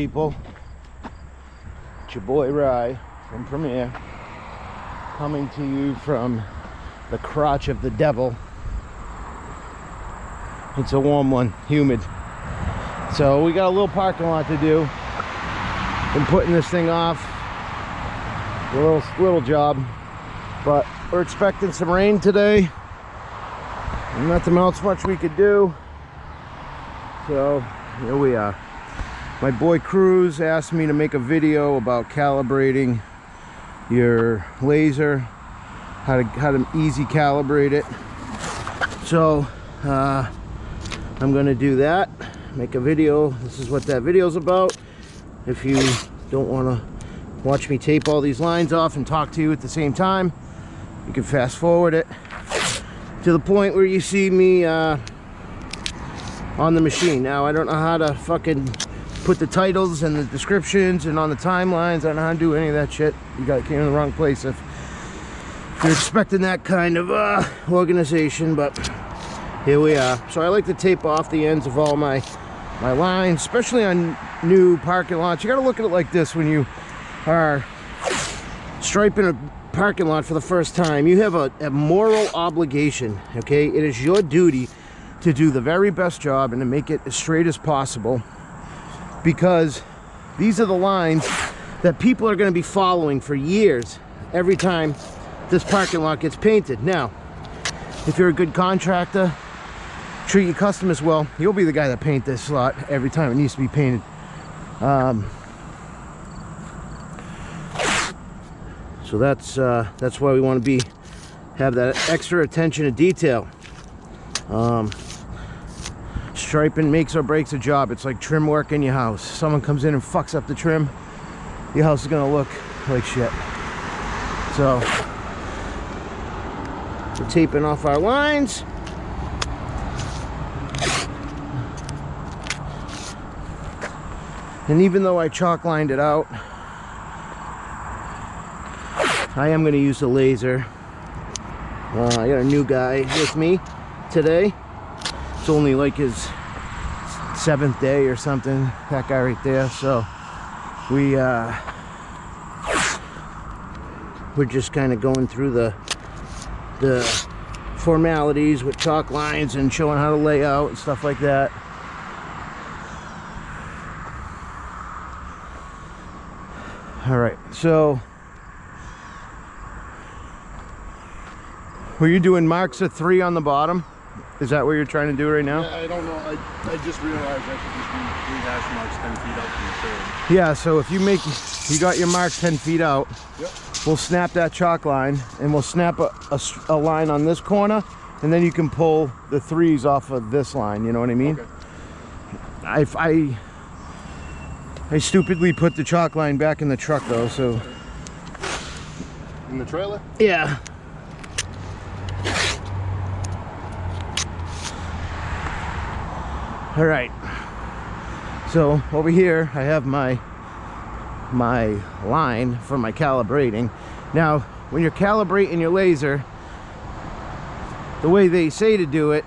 people? It's your boy Rye from Premiere, coming to you from the crotch of the devil. It's a warm one, humid. So we got a little parking lot to do. Been putting this thing off. A little job, but we're expecting some rain today. Nothing else much we could do. So here we are. My boy Cruz asked me to make a video about calibrating your laser, how to easy calibrate it. So I'm gonna do that, make a video. This is what that video's about. If you don't want to watch me tape all these lines off and talk to you at the same time, you can fast forward it to the point where you see me on the machine. Now, I don't know how to fucking put the titles and the descriptions and on the timelines. I don't know how to do any of that shit. You got came in the wrong place if you're expecting that kind of organization, but here we are. So I like to tape off the ends of all my lines, especially on new parking lots. You got to look at it like this: when you are striping a parking lot for the first time, you have a moral obligation, okay? It is your duty to do the very best job and to make it as straight as possible, because these are the lines that people are going to be following for years every time this parking lot gets painted. Now, if you're a good contractor, treat your customers well, you'll be the guy that paint this lot every time it needs to be painted. So that's why we want to have that extra attention to detail. Striping makes or breaks a job. It's like trim work in your house. Someone comes in and fucks up the trim, your house is gonna look like shit. So we're taping off our lines. And even though I chalk lined it out, I am going to use a laser. I got a new guy with me today. It's only like his 7th day or something, that guy right there. So we're just kind of going through the formalities with chalk lines and showing how to lay out and stuff like that. All right, so were you doing marks of 3 on the bottom? Is that what you're trying to do right now? Yeah, I don't know. I just realized I should just do 3 hash marks 10 feet out from the curb. Yeah, so if you got your mark 10 feet out, yep, we'll snap that chalk line and we'll snap a line on this corner, and then you can pull the 3s off of this line, you know what I mean? Okay. I stupidly put the chalk line back in the truck though, so. In the trailer? Yeah. All right. So over here, I have my line for my calibrating. Now, when you're calibrating your laser, the way they say to do it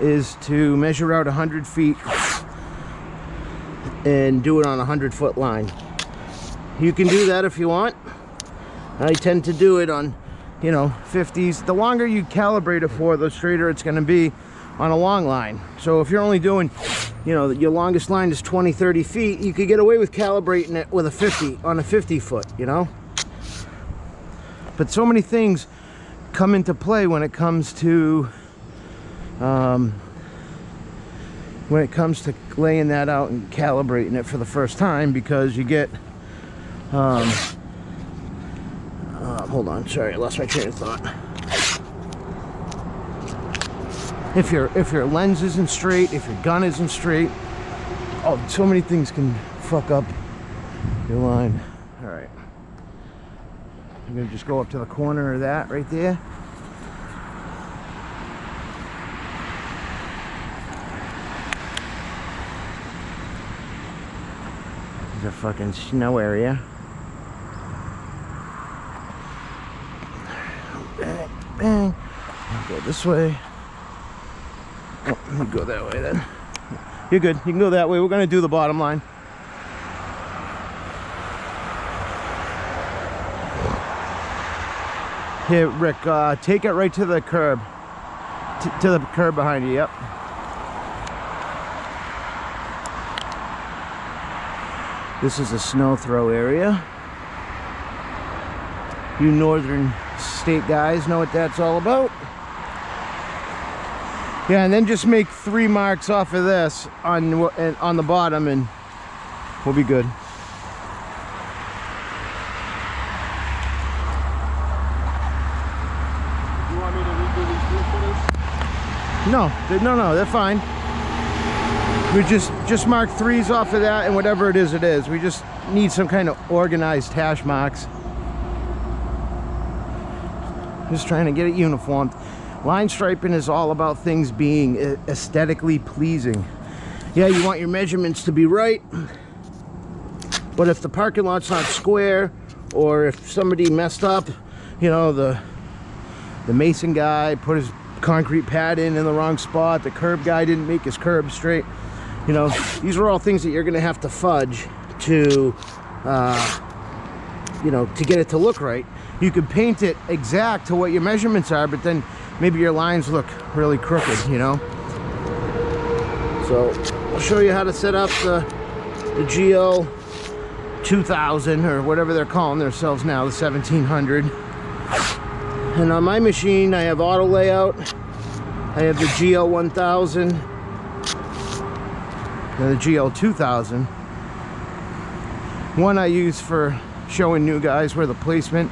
is to measure out 100 feet and do it on a 100-foot line. You can do that if you want. I tend to do it on, 50s. The longer you calibrate it for, the straighter it's going to be on a long line. So if you're only doing, your longest line is 20-30 feet, you could get away with calibrating it with a 50 on a 50-foot, But so many things come into play when it comes to laying that out and calibrating it for the first time, because you get hold on, sorry, I lost my train of thought. If your lens isn't straight, if your gun isn't straight, oh, so many things can fuck up your line. All right, I'm gonna just go up to the corner of that right there. There's a fucking snow area. Bang, bang. I'll go this way. Oh, let me go that way then. You're good. You can go that way. We're going to do the bottom line. Here, Rick, take it right to the curb. To the curb behind you, yep. This is a snow throw area. You northern state guys know what that's all about. Yeah, and then just make 3 marks off of this on the bottom and we'll be good. You want me to redo these blue footers? No, they're fine. We just mark 3s off of that, and whatever it is, it is. We just need some kind of organized hash marks. Just trying to get it uniformed. Line striping is all about things being aesthetically pleasing. Yeah, you want your measurements to be right, but if the parking lot's not square, or if somebody messed up, you know, the mason guy put his concrete pad in the wrong spot, the curb guy didn't make his curb straight, you know, these are all things that you're gonna have to fudge to you know, to get it to look right. You could paint it exact to what your measurements are, but then maybe your lines look really crooked, you know. So I'll show you how to set up the GL2000 or whatever they're calling themselves now, the 1700. And on my machine I have auto layout, I have the GL1000 and the GL2000. One I use for showing new guys where the placement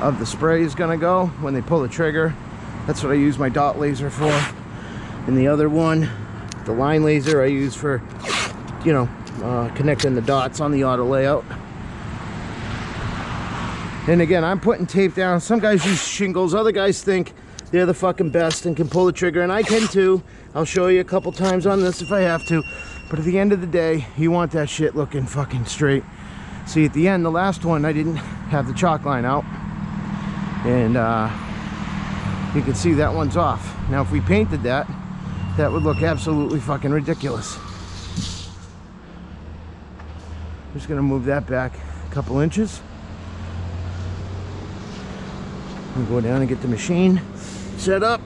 of the spray is gonna go when they pull the trigger. That's what I use my dot laser for. And the other one, the line laser, I use for, you know, connecting the dots on the auto layout. And again, I'm putting tape down. Some guys use shingles, other guys think they're the fucking best and can pull the trigger, and I can too. I'll show you a couple times on this if I have to. But at the end of the day, you want that shit looking fucking straight. See, at the end, the last one, I didn't have the chalk line out. And you can see that one's off. Now, if we painted that, that would look absolutely fucking ridiculous. I'm just gonna move that back a couple inches. I'm gonna go down and get the machine set up.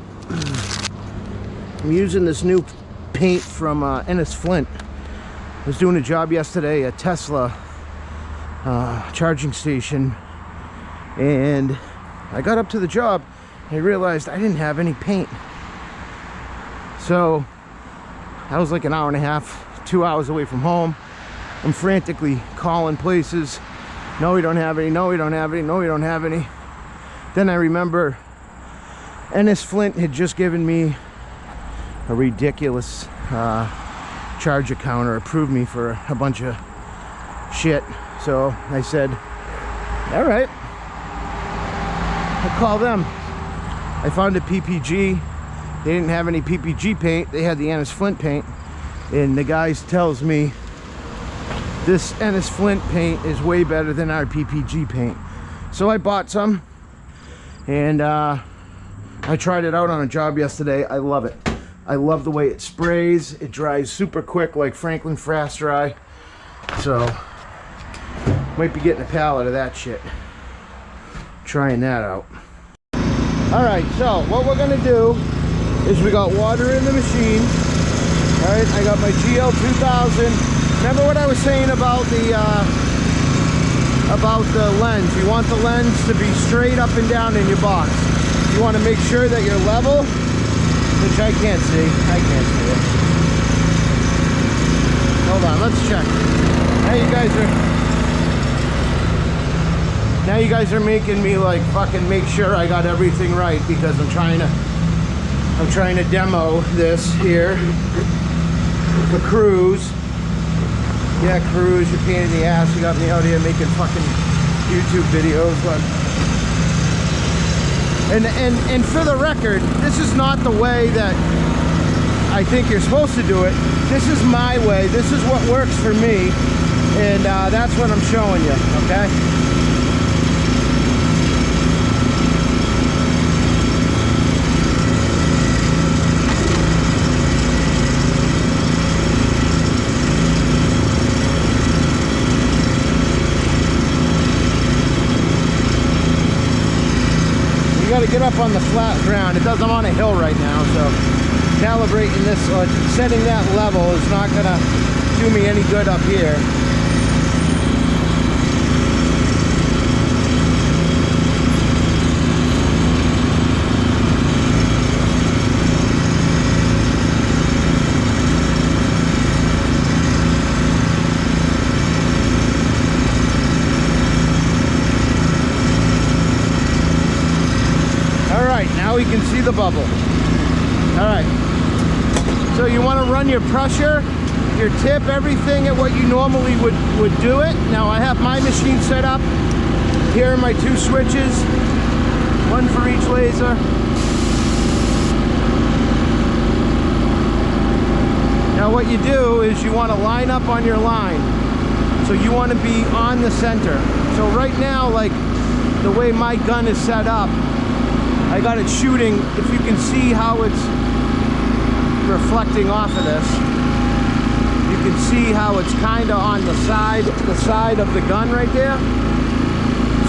I'm using this new paint from Ennis Flint. I was doing a job yesterday at Tesla charging station, and I got up to the job and I realized I didn't have any paint. So I was like an hour and a half, 2 hours away from home. I'm frantically calling places. No, we don't have any. No, we don't have any. No, we don't have any. Then I remember Ennis Flint had just given me a ridiculous charge account, or approved me for a bunch of shit. So I said, all right, I'll call them. I found a PPG. They didn't have any PPG paint. They had the Ennis Flint paint. And the guy tells me this Ennis Flint paint is way better than our PPG paint. So I bought some, and I tried it out on a job yesterday. I love it. I love the way it sprays. It dries super quick, like Franklin Fast Dry. So might be getting a pallet of that shit. Trying that out. All right, so what we're gonna do is, we got water in the machine. All right, I got my GL2000. Remember what I was saying about the lens? You want the lens to be straight up and down in your box. You want to make sure that you're level, which I can't see. I can't see it. Hold on, let's check. Now you guys are making me like fucking make sure I got everything right, because I'm trying to demo this here for Cruz. Yeah, Cruz, you're a pain in the ass. You got me out here making fucking YouTube videos, but and for the record, this is not the way that I think you're supposed to do it. This is my way. This is what works for me, and that's what I'm showing you. Okay. got to get up on the flat ground. I'm on a hill right now, so calibrating this or setting that level is not going to do me any good up here. We can see the bubble. All right, so you want to run your pressure, your tip, everything at what you normally would do it. Now I have my machine set up. Here are my two switches, one for each laser. Now what you do is you want to line up on your line, so you want to be on the center. So right now, like the way my gun is set up, I got it shooting. If you can see how it's reflecting off of this, you can see how it's kind of on the side of the gun right there.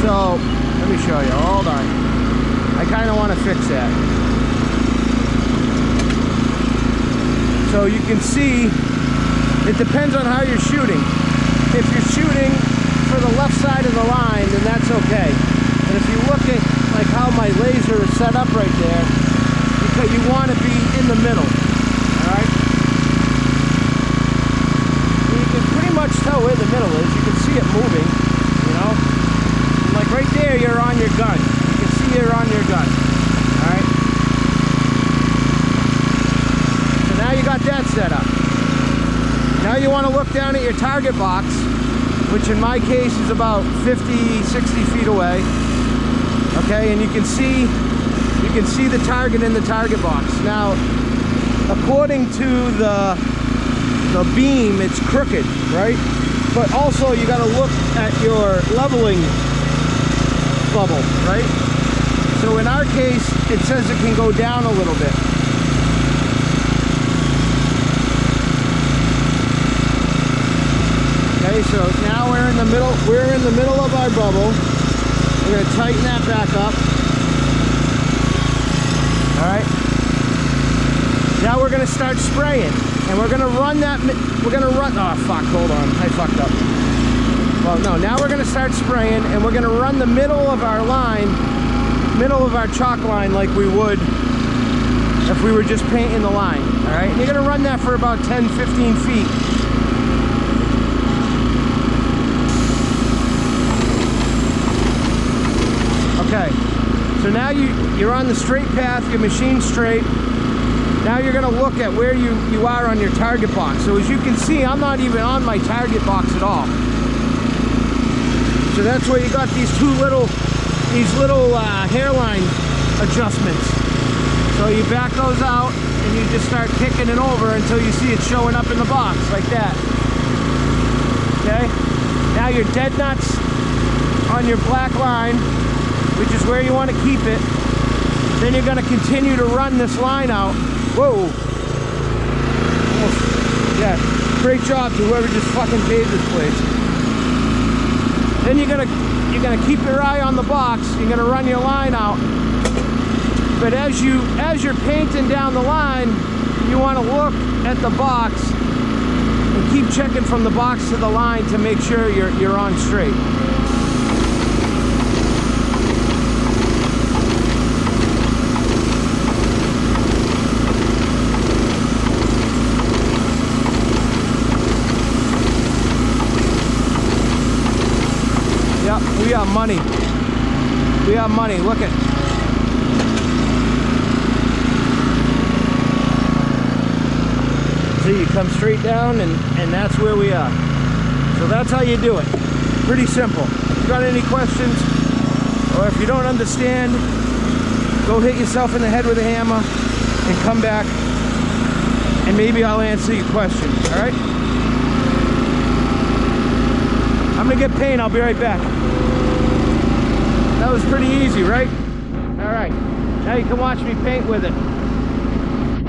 So let me show you. Hold on. I kind of want to fix that. So you can see it depends on how you're shooting. If you're shooting for the left side of the line, then that's okay. And if you look at like how my laser is set up right there, because you want to be in the middle, all right? And you can pretty much tell where the middle is. You can see it moving, you know? And like right there, you're on your gun. You can see you're on your gun, all right? So now you got that set up. Now you want to look down at your target box, which in my case is about 50, 60 feet away. Okay, and you can see the target in the target box. Now, according to the beam, it's crooked, right? But also you got to look at your leveling bubble, right? So in our case, it says it can go down a little bit. Okay, so now we're in the middle. We're in the middle of our bubble. We're going to tighten that back up. All right. Now we're going to start spraying, and we're going to run that. We're going to run. Oh fuck! Hold on, I fucked up. Well, no. Now we're going to start spraying, and we're going to run the middle of our line, middle of our chalk line, like we would if we were just painting the line. All right. And you're going to run that for about 10, 15 feet. Okay, so now you're on the straight path, your machine's straight. Now you're going to look at where you are on your target box. So as you can see, I'm not even on my target box at all. So that's where you got these little hairline adjustments. So you back those out and you just start kicking it over until you see it showing up in the box like that. Okay, now your dead nuts on your black line, which is where you want to keep it. Then you're going to continue to run this line out. Whoa. Yeah, great job to whoever just fucking paved this place. Then you're gonna keep your eye on the box. You're gonna run your line out. But as you're painting down the line, you want to look at the box and keep checking from the box to the line to make sure you're on straight. We got money. We got money. Look at. See, you come straight down and that's where we are. So that's how you do it. Pretty simple. If you got any questions or if you don't understand, go hit yourself in the head with a hammer and come back and maybe I'll answer your question. All right? I'm gonna get paint. I'll be right back. That was pretty easy, right? All right, now you can watch me paint with it.